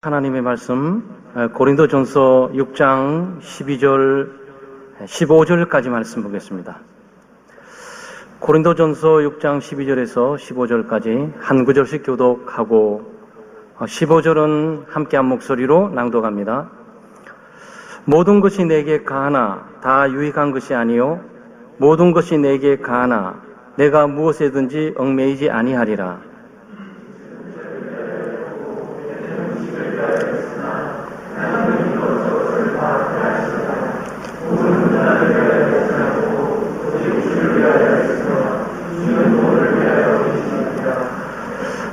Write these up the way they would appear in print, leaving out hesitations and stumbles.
하나님의 말씀 고린도전서 6장 12절 15절까지 말씀 보겠습니다. 고린도전서 6장 12절에서 15절까지 한 구절씩 교독하고 15절은 함께 한 목소리로 낭독합니다. 모든 것이 내게 가하나 다 유익한 것이 아니요 모든 것이 내게 가하나 내가 무엇에든지 얽매이지 아니하리라.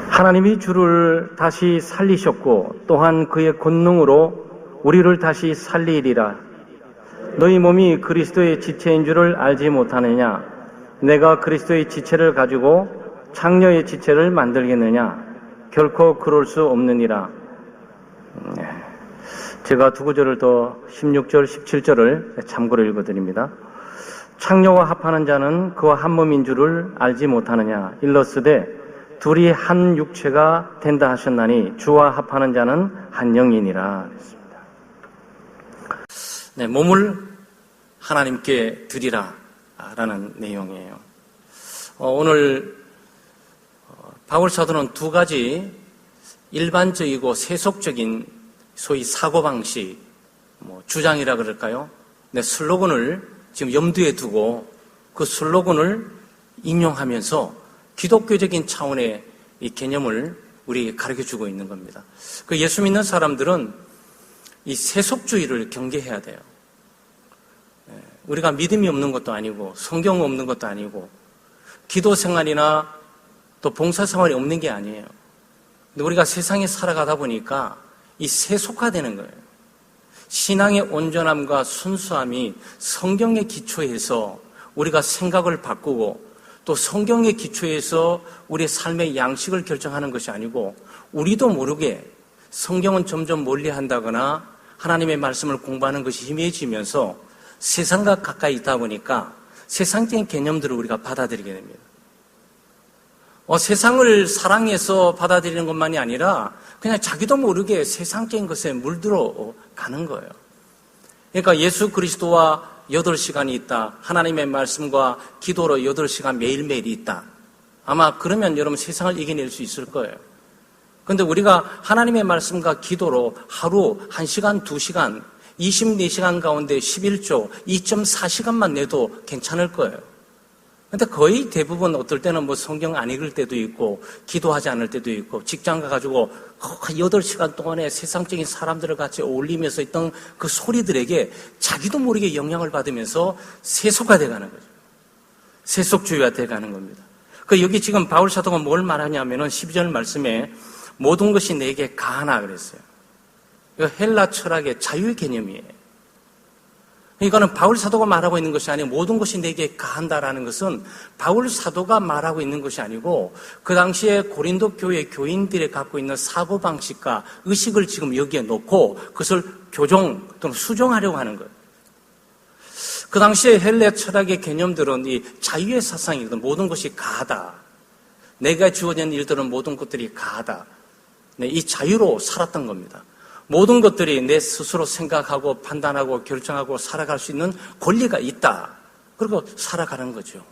하나님이 주를 다시 살리셨고 또한 그의 권능으로 우리를 다시 살리리라. 너희 몸이 그리스도의 지체인 줄을 알지 못하느냐? 내가 그리스도의 지체를 가지고 장녀의 지체를 만들겠느냐? 결코 그럴 수 없느니라. 제가 두 구절을 더 16절, 17절을 참고로 읽어드립니다. 창녀와 합하는 자는 그와 한 몸인 줄을 알지 못하느냐? 일러스되 둘이 한 육체가 된다 하셨나니 주와 합하는 자는 한 영이니라. 그랬습니다. 네, 몸을 하나님께 드리라 라는 내용이에요. 오늘 바울 사도는 두 가지 일반적이고 세속적인 소위 사고방식, 주장이라 그럴까요? 네, 슬로건을 지금 염두에 두고 그 슬로건을 인용하면서 기독교적인 차원의 이 개념을 우리에게 가르쳐주고 있는 겁니다. 그 예수 믿는 사람들은 이 세속주의를 경계해야 돼요. 우리가 믿음이 없는 것도 아니고 성경 없는 것도 아니고 기도 생활이나 또 봉사 생활이 없는 게 아니에요. 근데 우리가 세상에 살아가다 보니까 이 세속화되는 거예요. 신앙의 온전함과 순수함이 성경에 기초해서 우리가 생각을 바꾸고 또 성경의 기초에서 우리의 삶의 양식을 결정하는 것이 아니고 우리도 모르게 성경은 점점 멀리한다거나 하나님의 말씀을 공부하는 것이 희미해지면서 세상과 가까이 있다 보니까 세상적인 개념들을 우리가 받아들이게 됩니다. 세상을 사랑해서 받아들이는 것만이 아니라 그냥 자기도 모르게 세상적인 것에 물들어 가는 거예요. 그러니까 예수 그리스도와 8시간이 있다. 하나님의 말씀과 기도로 8시간 매일매일 있다. 아마 그러면 여러분 세상을 이겨낼 수 있을 거예요. 그런데 우리가 하나님의 말씀과 기도로 하루 1시간, 2시간, 24시간 가운데 11조, 2.4시간만 내도 괜찮을 거예요. 근데 거의 대부분 어떨 때는 성경 안 읽을 때도 있고 기도하지 않을 때도 있고 직장 가가지고 8시간 동안에 세상적인 사람들을 같이 어울리면서 있던 그 소리들에게 자기도 모르게 영향을 받으면서 세속화돼 가는 거죠. 세속주의가 돼 가는 겁니다. 여기 지금 바울 사도가 뭘 말하냐면은 12절 말씀에 모든 것이 내게 가하나 그랬어요. 이거 헬라 철학의 자유의 개념이에요. 그러니까는 바울 사도가 말하고 있는 것이 아니고 모든 것이 내게 가한다라는 것은 바울 사도가 말하고 있는 것이 아니고 그 당시에 고린도 교회 교인들이 갖고 있는 사고방식과 의식을 지금 여기에 놓고 그것을 교정 또는 수정하려고 하는 거예요. 그 당시에 헬라 철학의 개념들은 이 자유의 사상이거든. 모든 것이 가하다. 내가 주어진 일들은 모든 것들이 가하다. 네, 이 자유로 살았던 겁니다. 모든 것들이 내 스스로 생각하고 판단하고 결정하고 살아갈 수 있는 권리가 있다. 그리고 살아가는 거죠.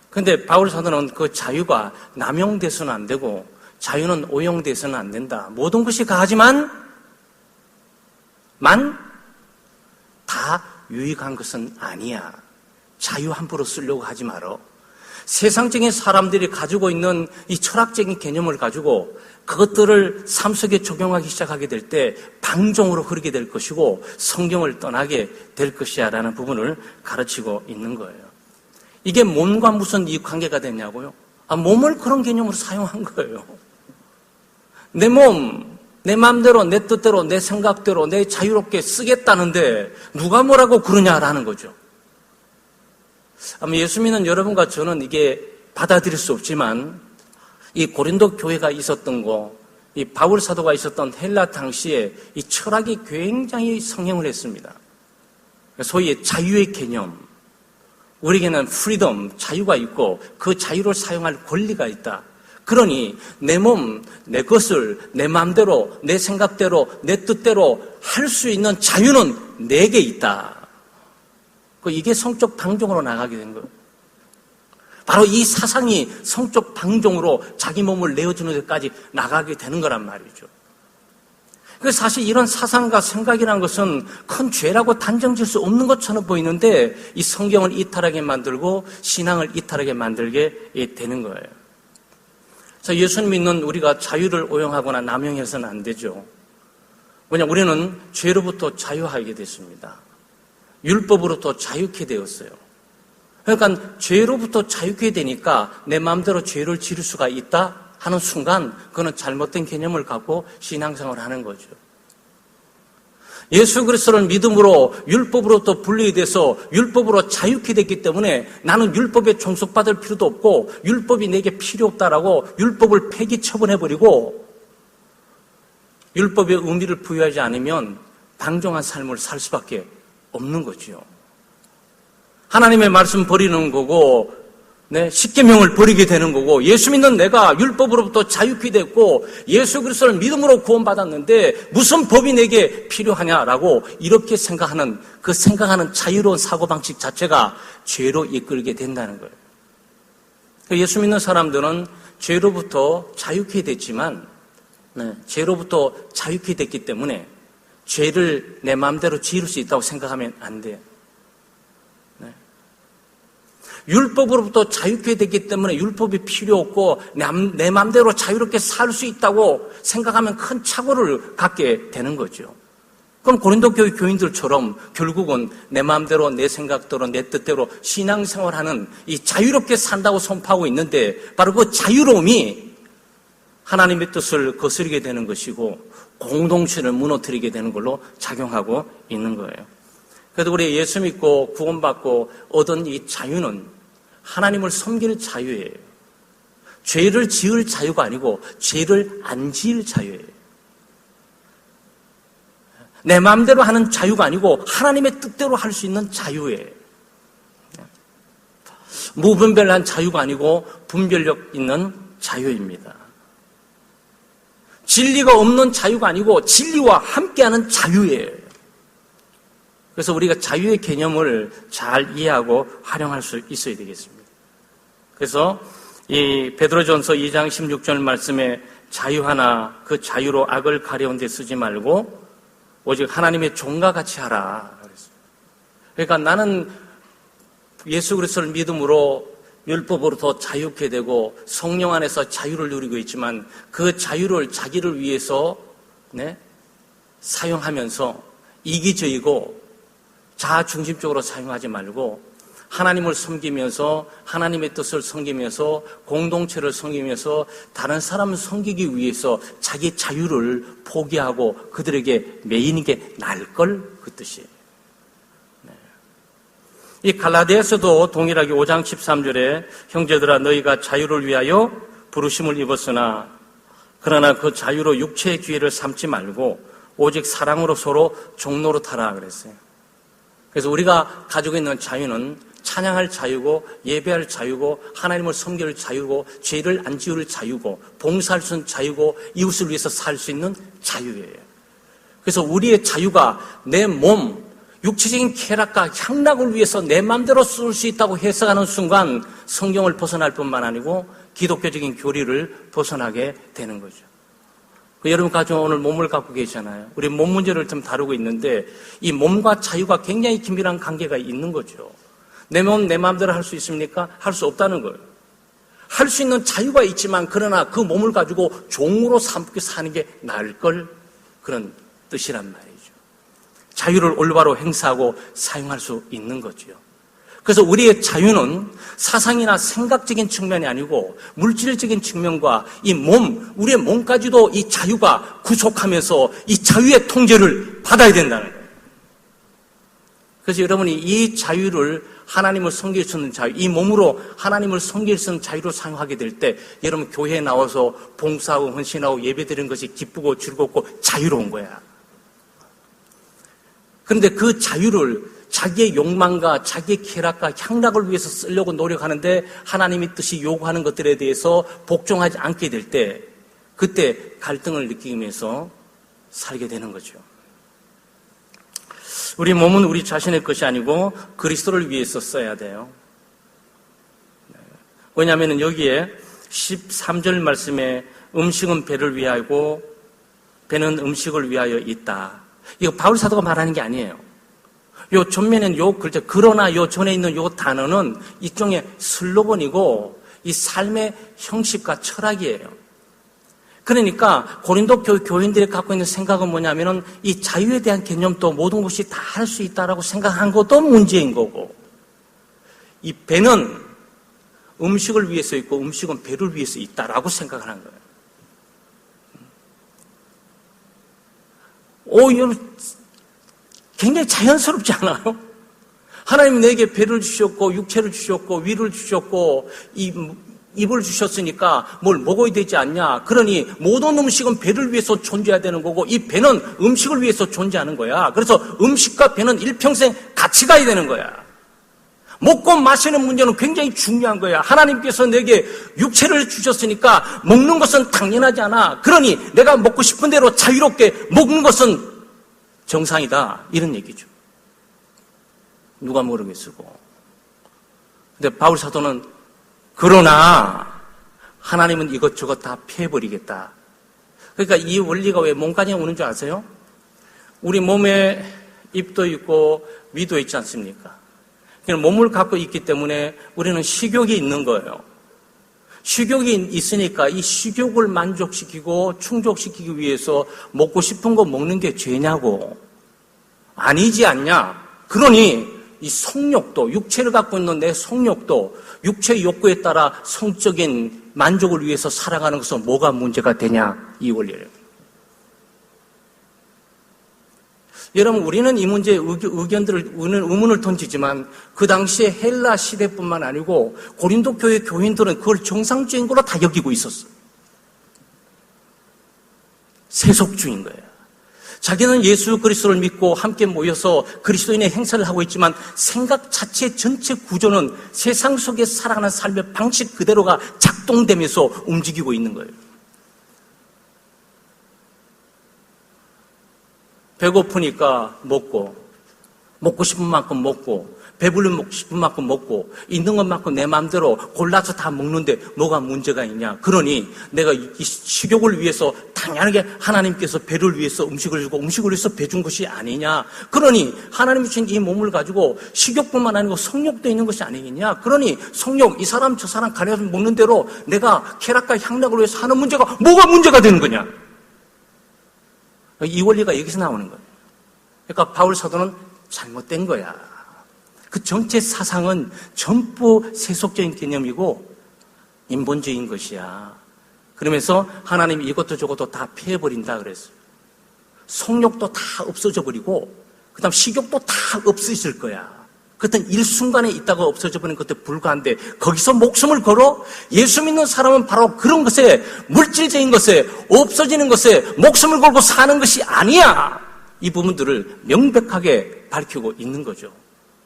그런데 바울 사도는 그 자유가 남용돼서는 안 되고 자유는 오용돼서는 안 된다. 모든 것이 가하지만 다 유익한 것은 아니야. 자유 함부로 쓰려고 하지 말어. 세상적인 사람들이 가지고 있는 이 철학적인 개념을 가지고 그것들을 삶 속에 적용하기 시작하게 될 때 방종으로 흐르게 될 것이고 성경을 떠나게 될 것이야 라는 부분을 가르치고 있는 거예요. 이게 몸과 무슨 이 관계가 되냐고요? 몸을 그런 개념으로 사용한 거예요. 내 몸, 내 마음대로, 내 뜻대로, 내 생각대로, 내 자유롭게 쓰겠다는데 누가 뭐라고 그러냐라는 거죠. 아마 예수 믿는 여러분과 저는 이게 받아들일 수 없지만 이 고린도 교회가 있었던 거, 이 바울 사도가 있었던 헬라 당시에 이 철학이 굉장히 성행을 했습니다. 소위 자유의 개념, 우리에게는 프리덤, 자유가 있고 그 자유를 사용할 권리가 있다. 그러니 내 몸, 내 것을 내 마음대로, 내 생각대로, 내 뜻대로 할 수 있는 자유는 내게 있다. 이게 성적 방종으로 나가게 된 거예요. 바로 이 사상이 성적 방종으로 자기 몸을 내어주는 데까지 나가게 되는 거란 말이죠. 그래서 사실 이런 사상과 생각이라는 것은 큰 죄라고 단정질 수 없는 것처럼 보이는데 이 성경을 이탈하게 만들고 신앙을 이탈하게 만들게 되는 거예요. 그래서 예수님 믿는 우리가 자유를 오용하거나 남용해서는 안 되죠. 왜냐하면 우리는 죄로부터 자유하게 됐습니다. 율법으로부터 자유케 되었어요. 그러니까 죄로부터 자유케 되니까 내 마음대로 죄를 지을 수가 있다 하는 순간 그거는 잘못된 개념을 갖고 신앙생활을 하는 거죠. 예수 그리스도를 믿음으로 율법으로부터 분리돼서 율법으로 자유케 됐기 때문에 나는 율법에 종속받을 필요도 없고 율법이 내게 필요 없다라고 율법을 폐기 처분해버리고 율법의 의미를 부여하지 않으면 방종한 삶을 살 수밖에 없는 거죠. 하나님의 말씀 버리는 거고 십계명을 버리게 되는 거고 예수 믿는 내가 율법으로부터 자유케 됐고 예수 그리스도를 믿음으로 구원받았는데 무슨 법이 내게 필요하냐라고 이렇게 생각하는 그 생각하는 자유로운 사고방식 자체가 죄로 이끌게 된다는 거예요. 예수 믿는 사람들은 죄로부터 자유케 됐지만 죄로부터 자유케 됐기 때문에 죄를 내 마음대로 지을 수 있다고 생각하면 안 돼요. 율법으로부터 자유케 됐기 때문에 율법이 필요 없고 내 마음대로 자유롭게 살 수 있다고 생각하면 큰 착오를 갖게 되는 거죠. 그럼 고린도 교회 교인들처럼 결국은 내 마음대로 내 생각대로 내 뜻대로 신앙생활하는 이 자유롭게 산다고 선포하고 있는데 바로 그 자유로움이 하나님의 뜻을 거스르게 되는 것이고 공동체를 무너뜨리게 되는 걸로 작용하고 있는 거예요. 그래도 우리 예수 믿고 구원받고 얻은 이 자유는 하나님을 섬길 자유예요. 죄를 지을 자유가 아니고 죄를 안 지을 자유예요. 내 마음대로 하는 자유가 아니고 하나님의 뜻대로 할 수 있는 자유예요. 무분별한 자유가 아니고 분별력 있는 자유입니다. 진리가 없는 자유가 아니고 진리와 함께하는 자유예요. 그래서 우리가 자유의 개념을 잘 이해하고 활용할 수 있어야 되겠습니다. 그래서 이 베드로전서 2장 16절 말씀에 자유하나 그 자유로 악을 가려운 데 쓰지 말고 오직 하나님의 종과 같이 하라. 그러니까 나는 예수 그리스도를 믿음으로 율법으로부터 자유케 되고 성령 안에서 자유를 누리고 있지만 그 자유를 자기를 위해서 사용하면서 이기적이고 자아중심적으로 사용하지 말고 하나님을 섬기면서 하나님의 뜻을 섬기면서 공동체를 섬기면서 다른 사람을 섬기기 위해서 자기 자유를 포기하고 그들에게 매이는 게 나을걸 그 뜻이에요. 이 갈라디아서도 동일하게 5장 13절에 형제들아 너희가 자유를 위하여 부르심을 입었으나 그러나 그 자유로 육체의 기회를 삼지 말고 오직 사랑으로 서로 종노릇하라 그랬어요. 그래서 우리가 가지고 있는 자유는 찬양할 자유고 예배할 자유고 하나님을 섬길 자유고 죄를 안 지을 자유고 봉사할 수 있는 자유고 이웃을 위해서 살 수 있는 자유예요. 그래서 우리의 자유가 내 몸, 육체적인 쾌락과 향락을 위해서 내 마음대로 쓸 수 있다고 해석하는 순간 성경을 벗어날 뿐만 아니고 기독교적인 교리를 벗어나게 되는 거죠. 여러분 가정 오늘 몸을 갖고 계시잖아요. 우리 몸 문제를 좀 다루고 있는데 이 몸과 자유가 굉장히 긴밀한 관계가 있는 거죠. 내 몸 내 마음대로 할 수 있습니까? 할 수 없다는 거예요. 할 수 있는 자유가 있지만 그러나 그 몸을 가지고 종으로 삼고 사는 게 나을 걸 그런 뜻이란 말이죠. 자유를 올바로 행사하고 사용할 수 있는 거죠. 그래서 우리의 자유는 사상이나 생각적인 측면이 아니고 물질적인 측면과 이 몸, 우리의 몸까지도 이 자유가 구속하면서 이 자유의 통제를 받아야 된다는 거예요. 그래서 여러분이 이 자유를 하나님을 섬길 수 있는 자유, 이 몸으로 하나님을 섬길 수 있는 자유로 사용하게 될 때 여러분 교회에 나와서 봉사하고 헌신하고 예배드리는 것이 기쁘고 즐겁고 자유로운 거야. 그런데 그 자유를 자기의 욕망과 자기의 쾌락과 향락을 위해서 쓰려고 노력하는데 하나님의 뜻이 요구하는 것들에 대해서 복종하지 않게 될 때 그때 갈등을 느끼면서 살게 되는 거죠. 우리 몸은 우리 자신의 것이 아니고 그리스도를 위해서 써야 돼요. 왜냐하면 여기에 13절 말씀에 음식은 배를 위하고 배는 음식을 위하여 있다. 이거 바울 사도가 말하는 게 아니에요. 요 전면에는 요 글자 그러나 요 전에 있는 요 단어는 일종의 슬로건이고 이 삶의 형식과 철학이에요. 그러니까 고린도 교인들이 갖고 있는 생각은 뭐냐면은 이 자유에 대한 개념도 모든 것이 다 할 수 있다라고 생각한 것도 문제인 거고, 이 배는 음식을 위해서 있고 음식은 배를 위해서 있다라고 생각하는 거예요. 이거 굉장히 자연스럽지 않아요? 하나님 내게 배를 주셨고 육체를 주셨고 위를 주셨고 입을 주셨으니까 뭘 먹어야 되지 않냐. 그러니 모든 음식은 배를 위해서 존재해야 되는 거고 이 배는 음식을 위해서 존재하는 거야. 그래서 음식과 배는 일평생 같이 가야 되는 거야. 먹고 마시는 문제는 굉장히 중요한 거야. 하나님께서 내게 육체를 주셨으니까 먹는 것은 당연하지 않아. 그러니 내가 먹고 싶은 대로 자유롭게 먹는 것은 정상이다. 이런 얘기죠. 누가 모르겠고. 근데 바울 사도는 그러나 하나님은 이것저것 다 피해버리겠다. 그러니까 이 원리가 왜 몸까지 오는 줄 아세요? 우리 몸에 입도 있고 위도 있지 않습니까? 몸을 갖고 있기 때문에 우리는 식욕이 있는 거예요. 식욕이 있으니까 이 식욕을 만족시키고 충족시키기 위해서 먹고 싶은 거 먹는 게 죄냐고. 아니지 않냐. 그러니 이 성욕도, 육체를 갖고 있는 내 성욕도 육체의 욕구에 따라 성적인 만족을 위해서 살아가는 것은 뭐가 문제가 되냐, 이 원리를. 여러분, 우리는 이 문제에 의문을 던지지만 그 당시에 헬라 시대뿐만 아니고 고린도 교회 교인들은 그걸 정상적인 걸로 다 여기고 있었어요. 세속주의인 거예요. 자기는 예수 그리스도를 믿고 함께 모여서 그리스도인의 행사를 하고 있지만 생각 자체 전체 구조는 세상 속에 살아가는 삶의 방식 그대로가 작동되면서 움직이고 있는 거예요. 배고프니까 먹고 싶은 만큼 먹고 배불리면 먹고 싶은 만큼 먹고 있는 것만큼 내 마음대로 골라서 다 먹는데 뭐가 문제가 있냐. 그러니 내가 이 식욕을 위해서 당연하게 하나님께서 배를 위해서 음식을 주고 음식을 위해서 배 준 것이 아니냐. 그러니 하나님이 주신 이 몸을 가지고 식욕뿐만 아니고 성욕도 있는 것이 아니겠냐. 그러니 성욕, 이 사람 저 사람 가려서 먹는 대로 내가 쾌락과 향락을 위해서 하는 문제가 뭐가 문제가 되는 거냐. 이 원리가 여기서 나오는 거예요. 그러니까 바울 사도는 잘못된 거야. 그 전체 사상은 전부 세속적인 개념이고 인본주의인 것이야. 그러면서 하나님이 이것도 저것도 다 피해버린다 그랬어요. 성욕도 다 없어져 버리고 그 다음 식욕도 다 없어질 거야. 그것은 일순간에 있다가 없어져 버리는 것에 불과한데 거기서 목숨을 걸어? 예수 믿는 사람은 바로 그런 것에 물질적인 것에 없어지는 것에 목숨을 걸고 사는 것이 아니야. 이 부분들을 명백하게 밝히고 있는 거죠.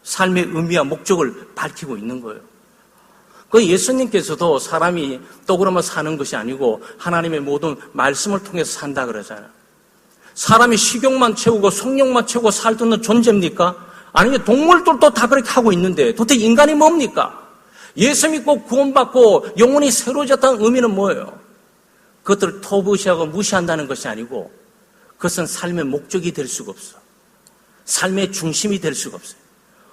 삶의 의미와 목적을 밝히고 있는 거예요. 그 예수님께서도 사람이 떡으로만 사는 것이 아니고 하나님의 모든 말씀을 통해서 산다 그러잖아요. 사람이 식욕만 채우고 성욕만 채우고 살던 존재입니까? 아니, 동물들도 다 그렇게 하고 있는데 도대체 인간이 뭡니까? 예수 믿고 구원받고 영혼이 새로워졌다는 의미는 뭐예요? 그것들을 터부시하고 무시한다는 것이 아니고 그것은 삶의 목적이 될 수가 없어. 삶의 중심이 될 수가 없어요.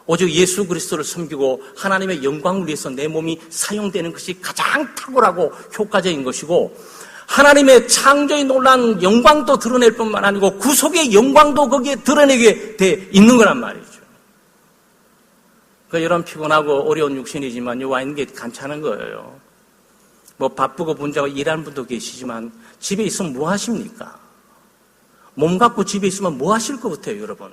오직 예수 그리스도를 섬기고 하나님의 영광을 위해서 내 몸이 사용되는 것이 가장 탁월하고 효과적인 것이고 하나님의 창조의 놀라운 영광도 드러낼 뿐만 아니고 구속의 영광도 거기에 드러내게 돼 있는 거란 말이죠. 여러분 피곤하고 어려운 육신이지만 와 있는 게 괜찮은 거예요. 뭐 바쁘고 분주하고 일하는 분도 계시지만 집에 있으면 뭐 하십니까? 몸 갖고 집에 있으면 뭐 하실 것 같아요, 여러분?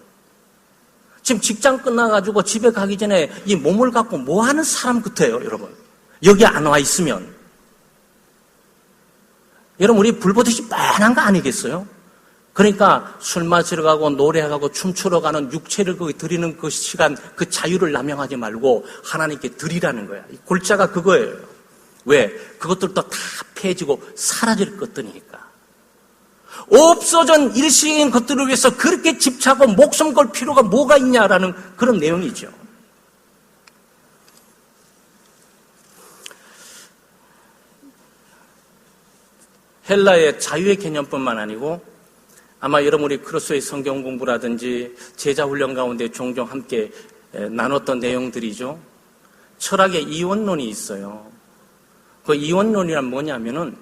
지금 직장 끝나가지고 집에 가기 전에 이 몸을 갖고 뭐 하는 사람 같아요, 여러분? 여기 안 와 있으면. 여러분, 우리 불보듯이 뻔한 거 아니겠어요? 그러니까 술 마시러 가고 노래하고 춤추러 가는 육체를 거기 드리는 그 시간, 그 자유를 남용하지 말고 하나님께 드리라는 거야. 이 골자가 그거예요. 왜? 그것들도 다 폐해지고 사라질 것들이니까. 없어진 일시적인 것들을 위해서 그렇게 집착하고 목숨 걸 필요가 뭐가 있냐라는 그런 내용이죠. 헬라의 자유의 개념뿐만 아니고 아마 여러분이 크로스의 성경 공부라든지 제자훈련 가운데 종종 함께 나눴던 내용들이죠. 철학의 이원론이 있어요. 그 이원론이란 뭐냐면은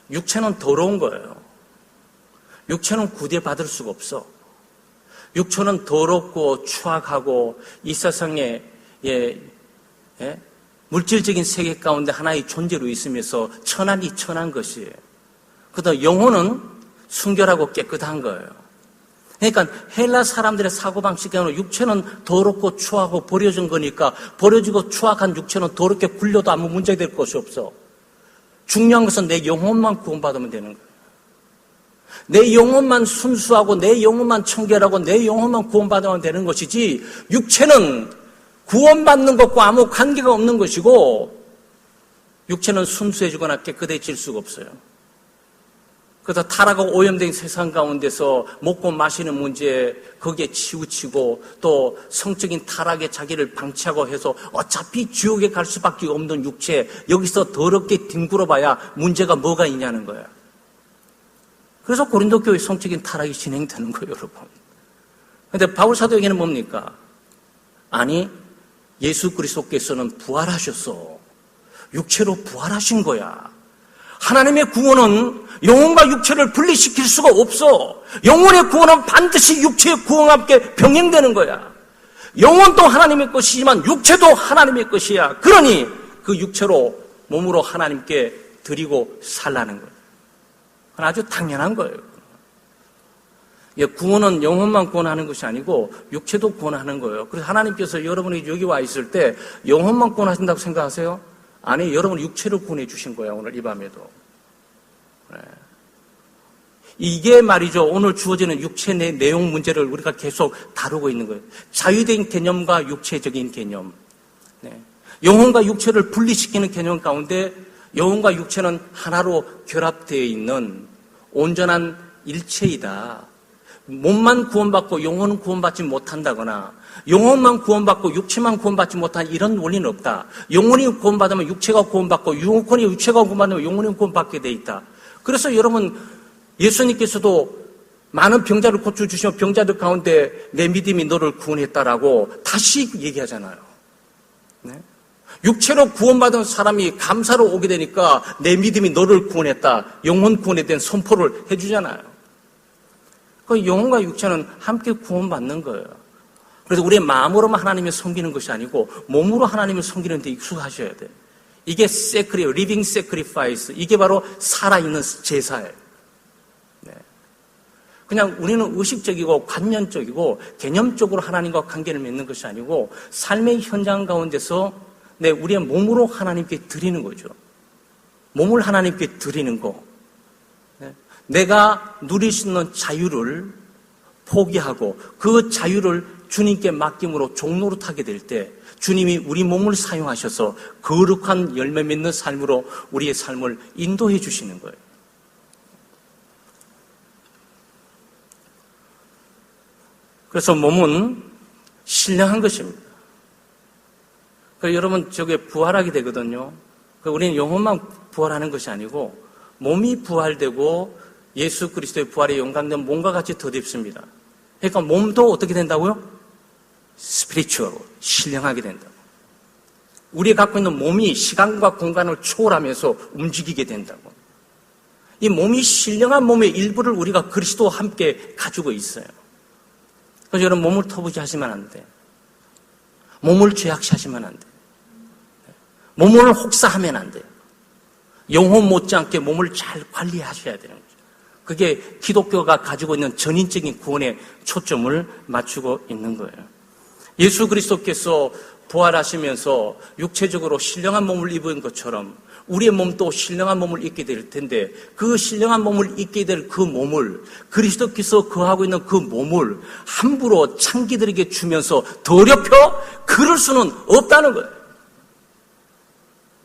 육체는 더러운 거예요. 육체는 구대받을 수가 없어. 육체는 더럽고 추악하고 이 세상에 물질적인 세계 가운데 하나의 존재로 있으면서 천한 것이에요. 그다음 영혼은 순결하고 깨끗한 거예요. 그러니까 헬라 사람들의 사고방식에는 육체는 더럽고 추하고 버려진 거니까 버려지고 추악한 육체는 더럽게 굴려도 아무 문제될 것이 없어. 중요한 것은 내 영혼만 구원받으면 되는 거예요. 내 영혼만 순수하고 내 영혼만 청결하고 내 영혼만 구원받으면 되는 것이지 육체는 구원받는 것과 아무 관계가 없는 것이고 육체는 순수해지거나 깨끗해질 수가 없어요. 그래서 타락하고 오염된 세상 가운데서 먹고 마시는 문제 거기에 치우치고 또 성적인 타락에 자기를 방치하고 해서 어차피 지옥에 갈 수밖에 없는 육체 여기서 더럽게 뒹굴어봐야 문제가 뭐가 있냐는 거예요. 그래서 고린도 교회 성적인 타락이 진행되는 거예요, 여러분. 그런데 바울 사도에게는 뭡니까? 아니 예수 그리스도께서는 부활하셨어. 육체로 부활하신 거야. 하나님의 구원은 영혼과 육체를 분리시킬 수가 없어. 영혼의 구원은 반드시 육체의 구원과 함께 병행되는 거야. 영혼도 하나님의 것이지만 육체도 하나님의 것이야. 그러니 그 육체로 몸으로 하나님께 드리고 살라는 거예요. 그건 아주 당연한 거예요. 구원은 영혼만 구원하는 것이 아니고 육체도 구원하는 거예요. 그래서 하나님께서 여러분이 여기 와 있을 때 영혼만 구원하신다고 생각하세요? 아니, 여러분 육체를 구원해 주신 거예요. 오늘 이 밤에도. 네. 이게 말이죠. 오늘 주어지는 육체 내 내용 문제를 우리가 계속 다루고 있는 거예요. 자유된 개념과 육체적인 개념. 네. 영혼과 육체를 분리시키는 개념 가운데 영혼과 육체는 하나로 결합되어 있는 온전한 일체이다. 몸만 구원받고 영혼은 구원받지 못한다거나 영혼만 구원받고 육체만 구원받지 못한 이런 원리는 없다. 영혼이 구원받으면 육체가 구원받고 영혼이 육체가 구원받으면 영혼이 구원받게 돼 있다. 그래서 여러분 예수님께서도 많은 병자를 고쳐주시며 병자들 가운데 내 믿음이 너를 구원했다라고 다시 얘기하잖아요. 네? 육체로 구원받은 사람이 감사로 오게 되니까 내 믿음이 너를 구원했다. 영혼 구원에 대한 선포를 해주잖아요. 그 영혼과 육체는 함께 구원받는 거예요. 그래서 우리의 마음으로만 하나님을 섬기는 것이 아니고 몸으로 하나님을 섬기는 데 익숙하셔야 돼요. 이게 리빙 sacrifice. 이게 바로 살아있는 제사예요. 네. 그냥 우리는 의식적이고 관념적이고 개념적으로 하나님과 관계를 맺는 것이 아니고 삶의 현장 가운데서 우리의 몸으로 하나님께 드리는 거죠. 몸을 하나님께 드리는 거. 내가 누릴 수 있는 자유를 포기하고 그 자유를 주님께 맡김으로 종노릇하게 될 때 주님이 우리 몸을 사용하셔서 거룩한 열매 맺는 삶으로 우리의 삶을 인도해 주시는 거예요. 그래서 몸은 신령한 것입니다. 그래서 여러분 저게 부활하게 되거든요. 우리는 영혼만 부활하는 것이 아니고 몸이 부활되고 예수 그리스도의 부활에 연관된 몸과 같이 덧입습니다. 그러니까 몸도 어떻게 된다고요? 스피리추얼, 신령하게 된다고. 우리가 갖고 있는 몸이 시간과 공간을 초월하면서 움직이게 된다고. 이 몸이 신령한 몸의 일부를 우리가 그리스도와 함께 가지고 있어요. 그래서 여러분 몸을 터부지하시면 안 돼. 몸을 죄악시하시면 안 돼. 몸을 혹사하면 안 돼요. 영혼 못지않게 몸을 잘 관리하셔야 되는 거죠. 그게 기독교가 가지고 있는 전인적인 구원에 초점을 맞추고 있는 거예요. 예수 그리스도께서 부활하시면서 육체적으로 신령한 몸을 입은 것처럼 우리의 몸도 신령한 몸을 입게 될 텐데 그 신령한 몸을 입게 될 그 몸을 그리스도께서 거하고 있는 그 몸을 함부로 창기들에게 주면서 더럽혀 그럴 수는 없다는 거예요.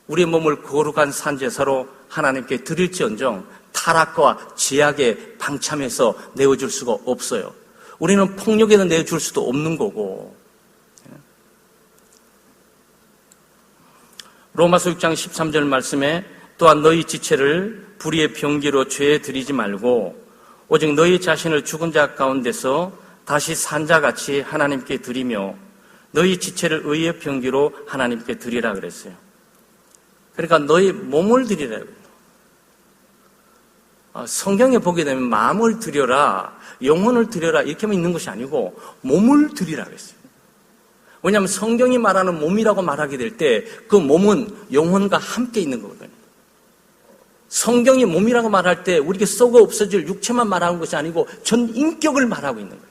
우리의 몸을 거룩한 산제사로 하나님께 드릴지언정 타락과 제약에 방참해서 내어줄 수가 없어요. 우리는 폭력에도 내어줄 수도 없는 거고. 로마서 6장 13절 말씀에 또한 너희 지체를 불의의 병기로 죄에 들이지 말고 오직 너희 자신을 죽은 자 가운데서 다시 산 자같이 하나님께 드리며 너희 지체를 의의 병기로 하나님께 드리라 그랬어요. 그러니까 너희 몸을 드리라고요. 성경에 보게 되면 마음을 드려라, 영혼을 드려라 이렇게만 있는 것이 아니고 몸을 드리라고 했어요. 왜냐하면 성경이 말하는 몸이라고 말하게 될 때 그 몸은 영혼과 함께 있는 거거든요. 성경이 몸이라고 말할 때 우리에게 썩어 없어질 육체만 말하는 것이 아니고 전 인격을 말하고 있는 거예요.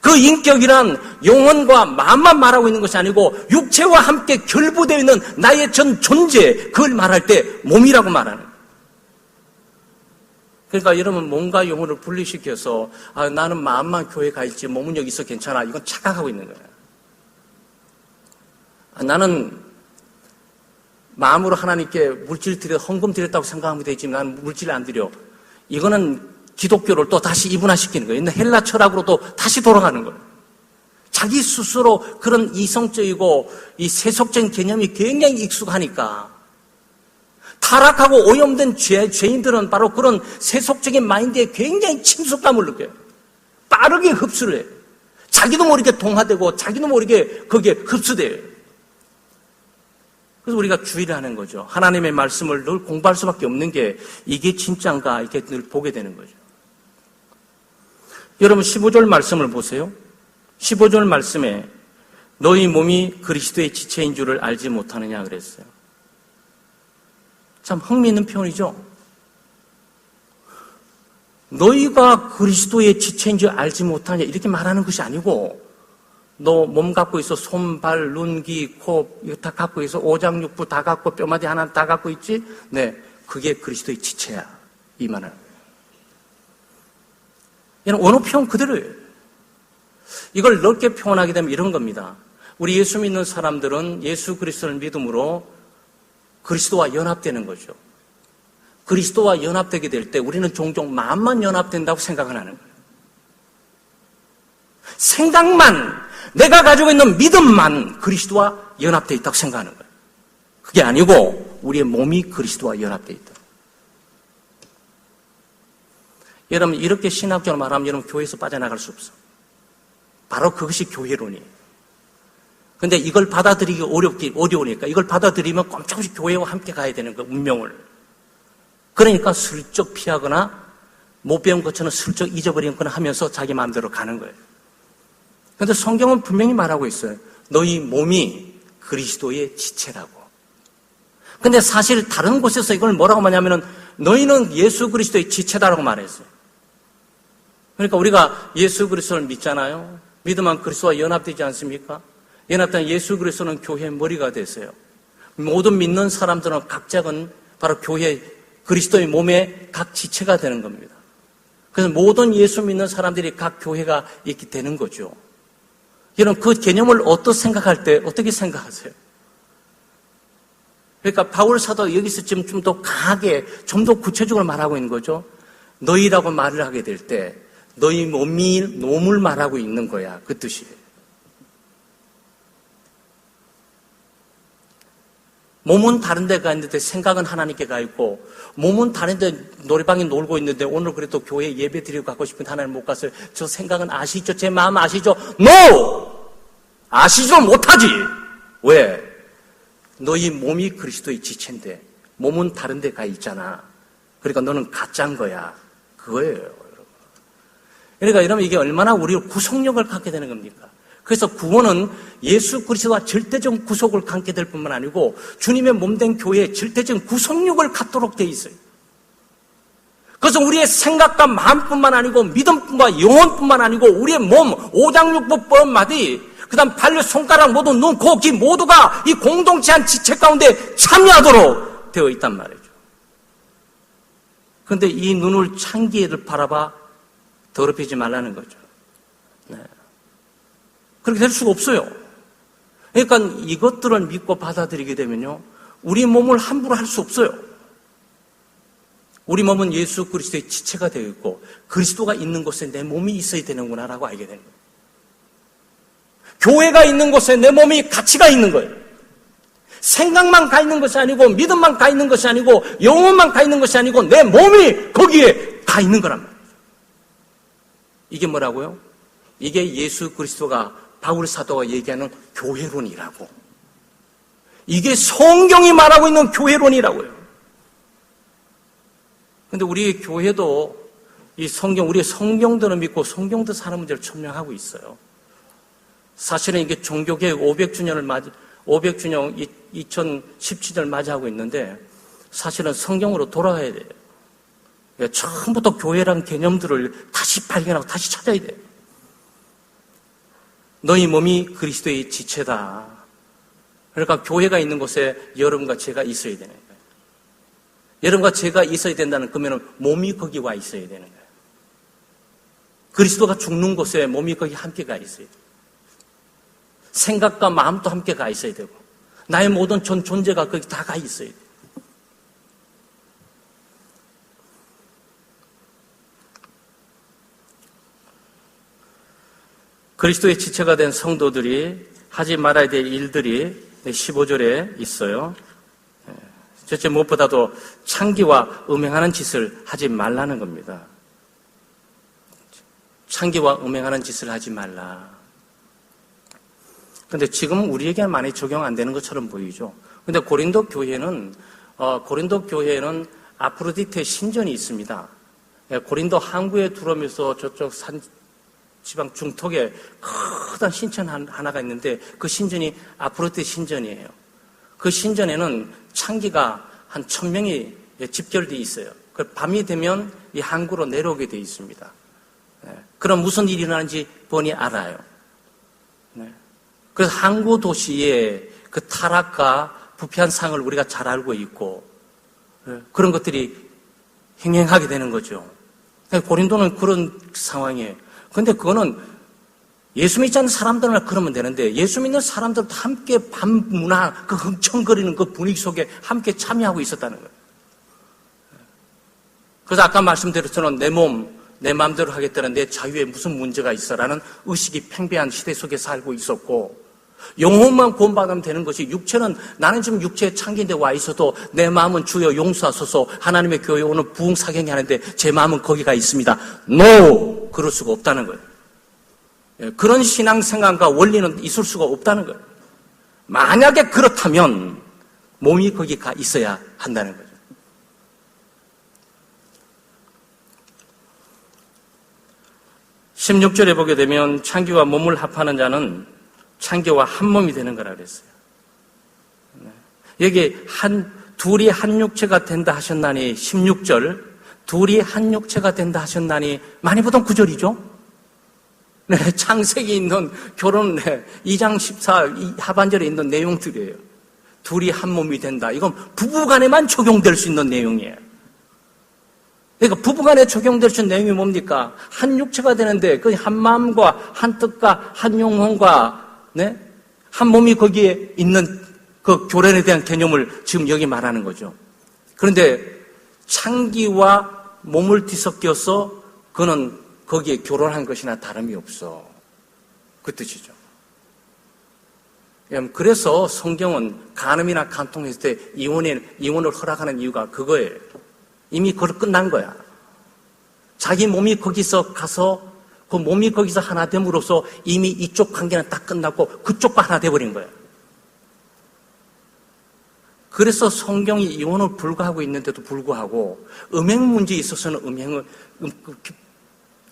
그 인격이란 영혼과 마음만 말하고 있는 것이 아니고 육체와 함께 결부되어 있는 나의 전 존재, 그걸 말할 때 몸이라고 말하는 거예요. 그러니까 여러분 몸과 영혼을 분리시켜서 나는 마음만 교회 가 있지 몸은 여기 있어 괜찮아, 이건 착각하고 있는 거예요. 나는 마음으로 하나님께 물질 드려 헌금 드렸다고 생각하면 되지 나는 물질 안 드려, 이거는 기독교를 또 다시 이분화시키는 거예요. 헬라 철학으로 또 다시 돌아가는 거예요. 자기 스스로 그런 이성적이고 이 세속적인 개념이 굉장히 익숙하니까 타락하고 오염된 죄인들은 바로 그런 세속적인 마인드에 굉장히 친숙감을 느껴요. 빠르게 흡수를 해요. 자기도 모르게 동화되고 자기도 모르게 거기에 흡수돼요. 그래서 우리가 주의를 하는 거죠. 하나님의 말씀을 늘 공부할 수밖에 없는 게 이게 진짜인가 이렇게 늘 보게 되는 거죠. 여러분 15절 말씀을 보세요. 15절 말씀에 너희 몸이 그리스도의 지체인 줄을 알지 못하느냐 그랬어요. 참 흥미있는 표현이죠. 너희가 그리스도의 지체인 줄 알지 못하냐 이렇게 말하는 것이 아니고 너 몸 갖고 있어. 손, 발, 눈, 귀, 코 이거 다 갖고 있어. 오장육부 다 갖고 뼈마디 하나 다 갖고 있지. 네, 그게 그리스도의 지체야 이 말은. 이는 언어 표현 그대로예요. 이걸 넓게 표현하게 되면 이런 겁니다. 우리 예수 믿는 사람들은 예수 그리스도를 믿음으로 그리스도와 연합되는 거죠. 그리스도와 연합되게 될 때 우리는 종종 마음만 연합된다고 생각을 하는 거예요. 생각만, 내가 가지고 있는 믿음만 그리스도와 연합되어 있다고 생각하는 거예요. 그게 아니고 우리의 몸이 그리스도와 연합되어 있다. 여러분 이렇게 신학적으로 말하면 여러분 교회에서 빠져나갈 수 없어. 바로 그것이 교회론이에요. 근데 이걸 받아들이기 어려우니까 이걸 받아들이면 꼼짝없이 교회와 함께 가야 되는 거 운명을. 그러니까 슬쩍 피하거나 못 배운 것처럼 슬쩍 잊어버리거나 하면서 자기 마음대로 가는 거예요. 그런데 성경은 분명히 말하고 있어요. 너희 몸이 그리스도의 지체라고. 근데 사실 다른 곳에서 이걸 뭐라고 말하냐면은 너희는 예수 그리스도의 지체다라고 말했어요. 그러니까 우리가 예수 그리스도를 믿잖아요. 믿으면 그리스도와 연합되지 않습니까? 연합된 예수 그리스도는 교회의 머리가 되세요. 모든 믿는 사람들은 각자는 바로 교회 그리스도의 몸의 각 지체가 되는 겁니다. 그래서 모든 예수 믿는 사람들이 각 교회가 있게 되는 거죠. 여러분 그 개념을 어떻게 생각하세요? 그러니까 바울 사도 여기서 지금 좀 더 강하게 좀 더 구체적으로 말하고 있는 거죠. 너희라고 말을 하게 될 때 너희 몸을 말하고 있는 거야. 그 뜻이에요. 몸은 다른 데 가 있는데 생각은 하나님께 가 있고 몸은 다른 데 노래방에 놀고 있는데 오늘 그래도 교회 예배 드리고 가고 싶은데 하나님 못 갔어요. 저 생각은 아시죠? 제 마음 아시죠? No! 아시지도 못하지. 왜? 너희 몸이 그리스도의 지체인데 몸은 다른 데 가 있잖아. 그러니까 너는 가짜인 거야. 그거예요, 여러분. 그러니까 여러분 이게 얼마나 우리가 구속력을 갖게 되는 겁니까? 그래서 구원은 예수 그리스도와 절대적 구속을 갖게 될 뿐만 아니고 주님의 몸된 교회에 절대적 구속력을 갖도록 돼 있어요. 그래서 우리의 생각과 마음뿐만 아니고 믿음과 영혼뿐만 아니고 우리의 몸, 오장육부 뻔마디 그 다음 발, 손가락, 모두 눈, 코, 귀 모두가 이 공동체한 지체 가운데 참여하도록 되어 있단 말이죠. 그런데 이 눈을 창기를 바라봐 더럽히지 말라는 거죠. 네. 그렇게 될 수가 없어요. 그러니까 이것들을 믿고 받아들이게 되면요, 우리 몸을 함부로 할 수 없어요. 우리 몸은 예수 그리스도의 지체가 되어 있고 그리스도가 있는 곳에 내 몸이 있어야 되는구나라고 알게 되는 거예요. 교회가 있는 곳에 내 몸이 가치가 있는 거예요. 생각만 가 있는 것이 아니고 믿음만 가 있는 것이 아니고 영혼만 가 있는 것이 아니고 내 몸이 거기에 가 있는 거란 말이에요. 이게 뭐라고요? 이게 예수 그리스도가 바울 사도가 얘기하는 교회론이라고. 이게 성경이 말하고 있는 교회론이라고요. 근데 우리 교회도 이 성경, 우리의 성경들을 믿고 성경도 사는 문제를 천명하고 있어요. 사실은 이게 종교개혁 500주년 2017년을 맞이하고 있는데 사실은 성경으로 돌아가야 돼요. 처음부터 교회라는 개념들을 다시 발견하고 다시 찾아야 돼요. 너희 몸이 그리스도의 지체다. 그러니까 교회가 있는 곳에 여러분과 제가 있어야 되는 거예요. 여러분과 제가 있어야 된다는 그러면 몸이 거기 와 있어야 되는 거예요. 그리스도가 죽는 곳에 몸이 거기 함께 가 있어야 돼요. 생각과 마음도 함께 가 있어야 되고 나의 모든 존재가 거기 다 가 있어야 돼요. 그리스도의 지체가 된 성도들이 하지 말아야 될 일들이 15절에 있어요. 첫째 무엇보다도 창기와 음행하는 짓을 하지 말라는 겁니다. 창기와 음행하는 짓을 하지 말라. 근데 지금 우리에게 많이 적용 안 되는 것처럼 보이죠. 근데 고린도 교회는 아프로디테 신전이 있습니다. 고린도 항구에 들어오면서 저쪽 산 지방 중턱에 크단 신전 하나가 있는데 그 신전이 아프로디테 신전이에요. 그 신전에는 창기가 한 1000명이 집결되어 있어요. 그 밤이 되면 이 항구로 내려오게 되어 있습니다. 그럼 무슨 일이 일어나는지 뻔히 알아요. 그래서 항구 도시의 그 타락과 부패한 상을 우리가 잘 알고 있고 그런 것들이 행행하게 되는 거죠. 고린도는 그런 상황이에요. 그런데 그거는 예수 믿지 않는 사람들만 그러면 되는데 예수 믿는 사람들도 함께 밤 문화 그 흥청거리는 그 분위기 속에 함께 참여하고 있었다는 거예요. 그래서 아까 말씀드렸처럼 내 몸, 내 마음대로 하겠다는 내 자유에 무슨 문제가 있어라는 의식이 팽배한 시대 속에 살고 있었고 영혼만 구원받으면 되는 것이 육체는 나는 지금 육체의 창기인데 와 있어도 내 마음은 주여 용서하소서 하나님의 교회 오늘 부흥사경이 하는데 제 마음은 거기가 있습니다. No! 그럴 수가 없다는 거예요. 그런 신앙생활과 원리는 있을 수가 없다는 거예요. 만약에 그렇다면 몸이 거기 가 있어야 한다는 거죠. (16절에) 보게 되면 창기와 몸을 합하는 자는 창기와 한 몸이 되는 거라 그랬어요. 여기 둘이 한 육체가 된다 하셨나니 16절 둘이 한 육체가 된다 하셨나니 많이 보던 구절이죠. 네, 창세기 있는 결혼 2장 14 하반절에 있는 내용들이에요. 둘이 한 몸이 된다. 이건 부부간에만 적용될 수 있는 내용이에요. 그러니까 부부간에 적용될 수 있는 내용이 뭡니까? 한 육체가 되는데 그 한 마음과 한 뜻과 한 영혼과 한 몸이 거기에 있는 그 교련에 대한 개념을 지금 여기 말하는 거죠. 그런데 창기와 몸을 뒤섞여서 그는 거기에 결혼한 것이나 다름이 없어. 그 뜻이죠. 그래서 성경은 간음이나 간통했을 때 이혼을 허락하는 이유가 그거예요. 이미 그걸 끝난 거야. 자기 몸이 거기서 가서 그 몸이 거기서 하나 됨으로써 이미 이쪽 관계는 딱 끝났고 그쪽과 하나 돼버린 거예요. 그래서 성경이 이혼을 불가하고 있는데도 불구하고 음행 문제에 있어서는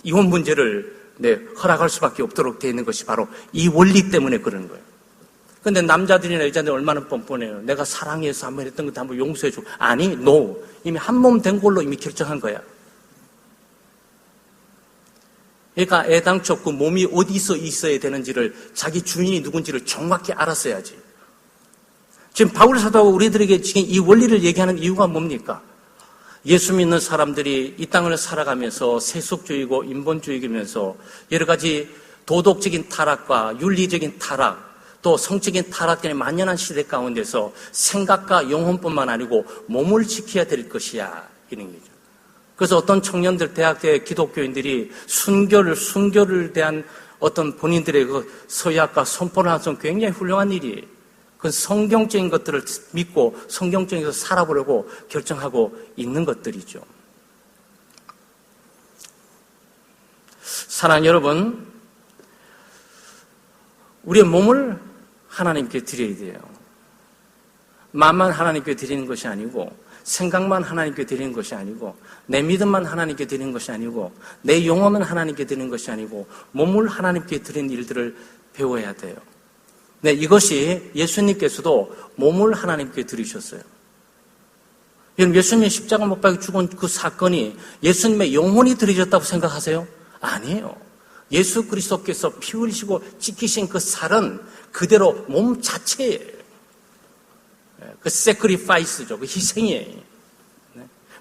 이혼 문제를 허락할 수밖에 없도록 되어 있는 것이 바로 이 원리 때문에 그러는 거예요. 그런데 남자들이나 여자들 얼마나 뻔뻔해요. 내가 사랑해서 한번 했던 것도 한번 용서해주고. 아니, no. 이미 한 몸 된 걸로 이미 결정한 거야. 그러니까 애당초 그 몸이 어디서 있어야 되는지를 자기 주인이 누군지를 정확히 알았어야지. 지금 바울 사도가 우리들에게 지금 이 원리를 얘기하는 이유가 뭡니까? 예수 믿는 사람들이 이 땅을 살아가면서 세속주의고 인본주의이면서 여러 가지 도덕적인 타락과 윤리적인 타락, 또 성적인 타락 때문에 만연한 시대 가운데서 생각과 영혼뿐만 아니고 몸을 지켜야 될 것이야, 이런 거죠. 그래서 어떤 청년들, 대학대 기독교인들이 순교를 대한 어떤 본인들의 그 서약과 선포를 하는 굉장히 훌륭한 일이에요. 그 성경적인 것들을 믿고 성경적인 것을 살아보려고 결정하고 있는 것들이죠. 사랑하는 여러분, 우리의 몸을 하나님께 드려야 돼요. 마음만 하나님께 드리는 것이 아니고, 생각만 하나님께 드리는 것이 아니고, 내 믿음만 하나님께 드리는 것이 아니고, 내 영혼만 하나님께 드리는 것이 아니고, 몸을 하나님께 드리는 일들을 배워야 돼요. 네, 이것이 예수님께서도 몸을 하나님께 드리셨어요. 여러분, 예수님이 십자가 못 박혀 죽은 그 사건이 예수님의 영혼이 드려졌다고 생각하세요? 아니에요. 예수 그리스도께서 피 흘리시고 찢기신 그 살은 그대로 몸 자체예요. 그 sacrifice죠. 그 희생이에요.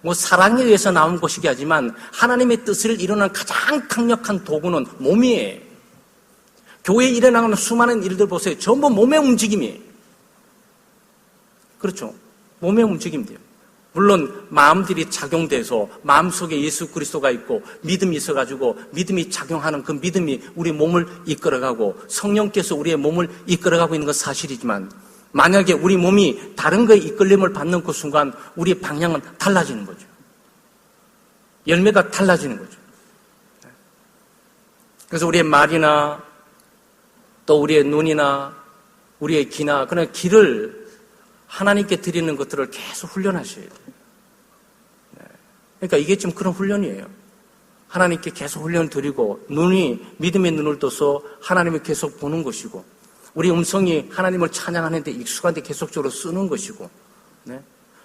뭐 사랑에 의해서 나온 것이긴 하지만 하나님의 뜻을 이루는 가장 강력한 도구는 몸이에요. 교회에 일어나는 수많은 일들 보세요. 전부 몸의 움직임이에요. 그렇죠. 몸의 움직임이에요. 물론 마음들이 작용돼서 마음속에 예수 그리스도가 있고 믿음이 있어가지고 믿음이 작용하는 그 믿음이 우리 몸을 이끌어가고 성령께서 우리의 몸을 이끌어가고 있는 건 사실이지만 만약에 우리 몸이 다른 거에 이끌림을 받는 그 순간 우리의 방향은 달라지는 거죠. 열매가 달라지는 거죠. 그래서 우리의 말이나 또 우리의 눈이나 우리의 귀나 그런 귀를 하나님께 드리는 것들을 계속 훈련하셔야 돼요. 그러니까 이게 좀 그런 훈련이에요. 하나님께 계속 훈련을 드리고 눈이 믿음의 눈을 떠서 하나님을 계속 보는 것이고 우리 음성이 하나님을 찬양하는데 익숙한데 계속적으로 쓰는 것이고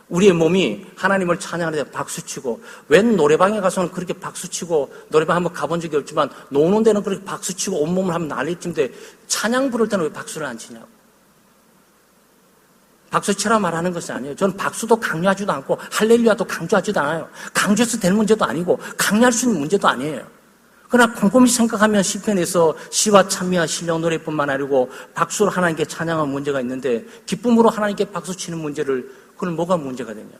우리의 몸이 하나님을 찬양하는데 박수치고 웬 노래방에 가서는 그렇게 박수치고 노래방 한번 가본 적이 없지만 노는 데는 그렇게 박수치고 온몸을 하면 난리쯤인데 찬양 부를 때는 왜 박수를 안 치냐고. 박수치라 말하는 것이 아니에요. 저는 박수도 강요하지도 않고 할렐루야도 강조하지도 않아요. 강조해서 될 문제도 아니고 강요할 수 있는 문제도 아니에요. 그러나 곰곰이 생각하면 시편에서 시와 찬미와 신령 노래뿐만 아니고 박수로 하나님께 찬양한 문제가 있는데 기쁨으로 하나님께 박수치는 문제를 그건 뭐가 문제가 되냐.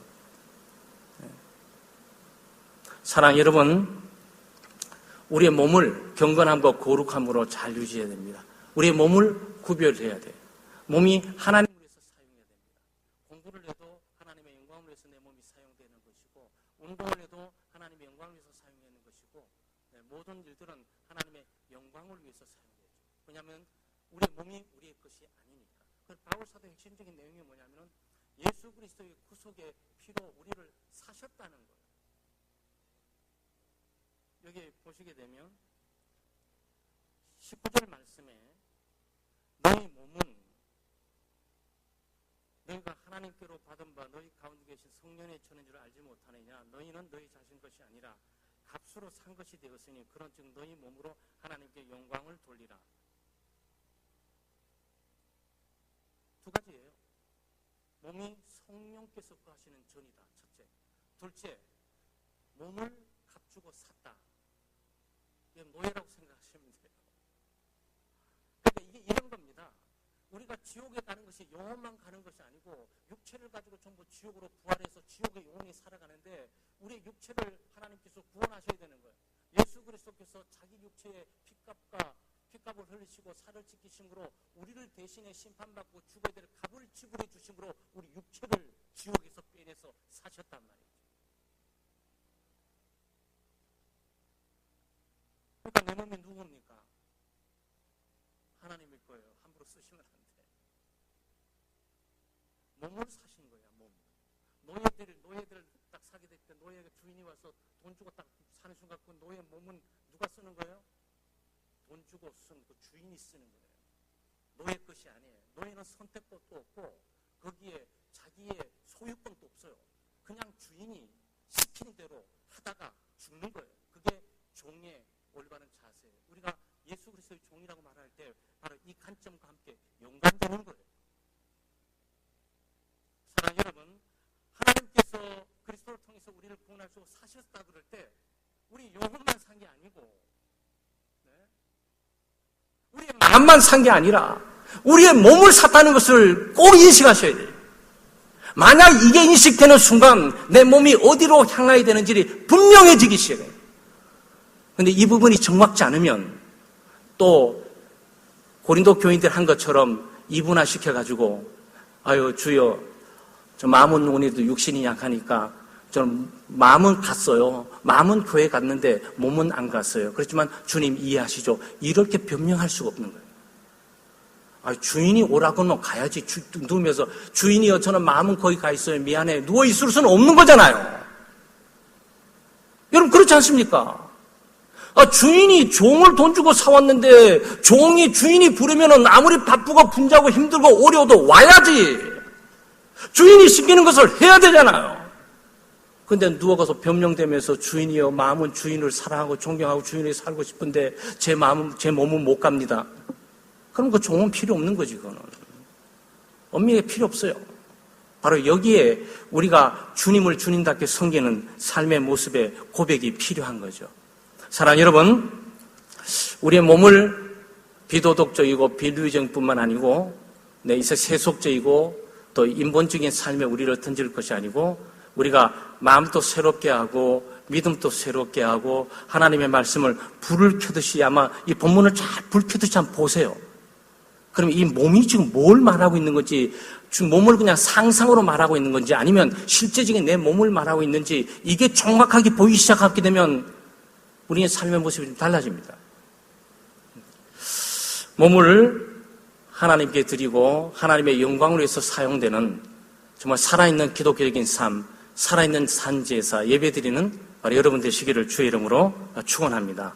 사랑 여러분, 우리의 몸을 경건함과 거룩함으로 잘 유지해야 됩니다. 우리의 몸을 구별해야 돼요. 몸이 하나님을 위해서 사용해야 됩니다. 공부를 해도 하나님의 영광을 위해서 내 몸이 사용되는 것이고 운동을 해도 하나님의 영광을 위해서 사용되는 것이고 모든 일들은 하나님의 영광을 위해서 사용되죠. 왜냐하면 우리의 몸이 우리의 것이 아니니까. 바울 사도의 핵심적인 내용이 뭐냐면 예수 그리스도의 구속의 피로 우리를 사셨다는 거예요. 여기 보시게 되면 19절 말씀에 너희 몸은 너희가 하나님께로 받은 바 너희 가운데 계신 성령의 천인 줄 알지 못하느냐. 너희는 너희 자신 것이 아니라 값으로 산 것이 되었으니 그런즉 너희 몸으로 하나님께 영광을 돌리라. 두 가지예요. 몸이 성령께서 구하시는 전이다. 첫째. 둘째, 몸을 값주고 샀다. 이건 노예라고 생각하시면 돼요. 그러니까 이게 이런 겁니다. 우리가 지옥에 가는 것이 영혼만 가는 것이 아니고 육체를 가지고 전부 지옥으로 부활해서 지옥의 영혼이 살아가는데 우리의 육체를 하나님께서 구원하셔야 되는 거예요. 예수 그리스도께서 자기 육체의 핏값을 흘리시고 살을 찢기심으로 우리를 대신에 심판받고 죽어야 될 값을 지불해 주심으로 우리 육체를 지옥에서 빼내서 사셨단 말이에요. 그러니까 내 몸이 누굽니까? 하나님일 거예요. 함부로 쓰시면 안 돼. 몸을 사신 거야, 몸. 노예들 딱 사게 될 때 노예가 주인이 와서 돈 주고 딱 사는 순간 그 노예 몸은 누가 쓰는 거예요? 돈 주고 쓴 그 주인이 쓰는 거예요. 노예 것이 아니에요. 노예는 선택권도 없고 거기에 자기의 소유권도 없어요. 그냥 주인이 시키는 대로 하다가 죽는 거예요. 그게 종의 올바른 자세, 우리가 예수 그리스도의 종이라고 말할 때 바로 이 관점과 함께 연관되는 거예요. 사랑하는 여러분, 하나님께서 그리스도를 통해서 우리를 구원하시고 사셨다 그럴 때 우리 영혼만 산 게 아니고 우리의 마음만 산 게 아니라 우리의 몸을 샀다는 것을 꼭 인식하셔야 돼요. 만약 이게 인식되는 순간 내 몸이 어디로 향해야 되는지 분명해지기 시작해요. 그런데 이 부분이 정확지 않으면 또 고린도 교인들 한 것처럼 이분화시켜가지고 아유 주여 저 마음은 오늘도 육신이 약하니까 저는 마음은 갔어요. 마음은 교회 갔는데 몸은 안 갔어요. 그렇지만 주님 이해하시죠. 이렇게 변명할 수가 없는 거예요. 주인이 오라고 하면 가야지. 누우면서 주인이요 저는 마음은 거기 가 있어요. 미안해. 누워 있을 수는 없는 거잖아요. 여러분 그렇지 않습니까? 주인이 종을 돈 주고 사왔는데 종이 주인이 부르면은 아무리 바쁘고 분주하고 힘들고 어려워도 와야지. 주인이 시키는 것을 해야 되잖아요. 근데 누워가서 변명되면서 주인이요 마음은 주인을 사랑하고 존경하고 주인을 살고 싶은데 제 몸은 못 갑니다. 그럼 그 종은 필요 없는 거지, 그거는. 엄밀히 필요 없어요. 바로 여기에 우리가 주님을 주님답게 섬기는 삶의 모습의 고백이 필요한 거죠. 사랑하는 여러분, 우리의 몸을 비도덕적이고 비윤리적뿐만 아니고 이제 세속적이고 또 인본적인 삶에 우리를 던질 것이 아니고 우리가 마음도 새롭게 하고 믿음도 새롭게 하고 하나님의 말씀을 불을 켜듯이 아마 이 본문을 잘 불 켜듯이 한번 보세요. 그럼 이 몸이 지금 뭘 말하고 있는 건지, 몸을 그냥 상상으로 말하고 있는 건지, 아니면 실제적인 내 몸을 말하고 있는지, 이게 정확하게 보이기 시작하게 되면 우리의 삶의 모습이 좀 달라집니다. 몸을 하나님께 드리고 하나님의 영광을 위해서 사용되는 정말 살아있는 기독교적인 삶, 살아있는 산제사 예배드리는 바로 여러분 되시기를 주의 이름으로 축원합니다.